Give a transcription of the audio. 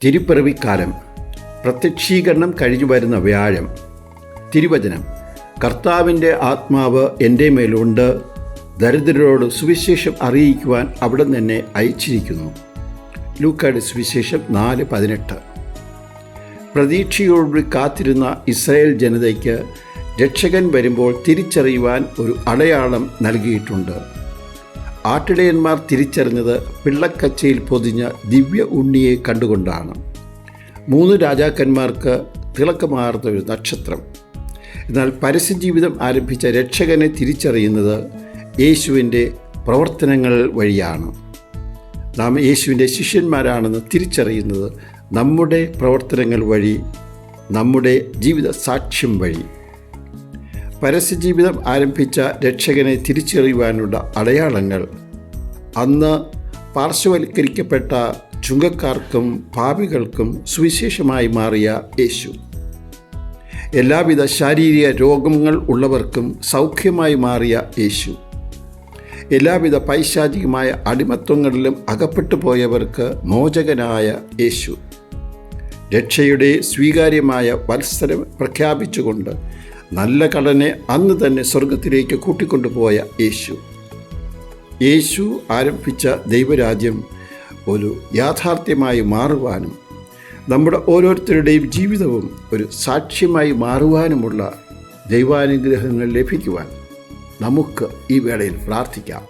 തിരുപ്പിറവിക്കാലം, പ്രത്യക്ഷീകരണം കഴിഞ്ഞു വരുന്ന വ്യാഴം. തിരുവചനം: കർത്താവിൻ്റെ ആത്മാവ് എൻ്റെ മേലുണ്ട്, ദരിദ്രരോട് സുവിശേഷം അറിയിക്കുവാൻ അവിടുന്ന് എന്നെ അയച്ചിരിക്കുന്നു. ലൂക്കായുടെ സുവിശേഷം 4:18. പ്രതീക്ഷയോടുകൂടി കാത്തിരുന്ന ഇസ്രായേൽ ജനതയ്ക്ക് രക്ഷകൻ വരുമ്പോൾ തിരിച്ചറിയുവാൻ ഒരു അടയാളം നൽകിയിട്ടുണ്ട്. ആട്ടിടയന്മാർ തിരിച്ചറിഞ്ഞത് പിള്ളക്കച്ചയിൽ പൊതിഞ്ഞ ദിവ്യ ഉണ്ണിയെ കണ്ടുകൊണ്ടാണ്. 3 രാജാക്കന്മാർക്ക് തിളക്കമാർന്ന ഒരു നക്ഷത്രം. എന്നാൽ പരസ്യജീവിതം ആരംഭിച്ച രക്ഷകനെ തിരിച്ചറിയുന്നത് യേശുവിൻ്റെ പ്രവർത്തനങ്ങൾ വഴിയാണ്. നാം യേശുവിൻ്റെ ശിഷ്യന്മാരാണെന്ന് തിരിച്ചറിയുന്നത് നമ്മുടെ പ്രവർത്തനങ്ങൾ വഴി, നമ്മുടെ ജീവിത സാക്ഷ്യം വഴി. പരസ്യജീവിതം ആരംഭിച്ച രക്ഷകനെ തിരിച്ചറിയുവാനുള്ള അടയാളങ്ങൾ: അന്ന് പാർശ്വവൽക്കരിക്കപ്പെട്ട ചുങ്കക്കാർക്കും പാപികൾക്കും സുവിശേഷമായി മാറിയ യേശു. എല്ലാവിധ ശാരീരിക രോഗങ്ങൾ ഉള്ളവർക്കും സൗഖ്യമായി മാറിയ യേശു. എല്ലാവിധ പൈശാചികമായ അടിമത്വങ്ങളിലും അകപ്പെട്ടു പോയവർക്ക് മോചകനായ യേശു. രക്ഷയുടെ സ്വീകാര്യമായ വത്സരം പ്രഖ്യാപിച്ചുകൊണ്ട് നല്ല കടനെ അന്ന് തന്നെ സ്വർഗത്തിലേക്ക് കൂട്ടിക്കൊണ്ടുപോയ യേശു. യേശു ആരംഭിച്ച ദൈവരാജ്യം ഒരു യാഥാർത്ഥ്യമായി മാറുവാനും നമ്മുടെ ഓരോരുത്തരുടെയും ജീവിതവും ഒരു സാക്ഷ്യമായി മാറുവാനുമുള്ള ദൈവാനുഗ്രഹങ്ങൾ ലഭിക്കുവാൻ നമുക്ക് ഈ വേളയിൽ പ്രാർത്ഥിക്കാം.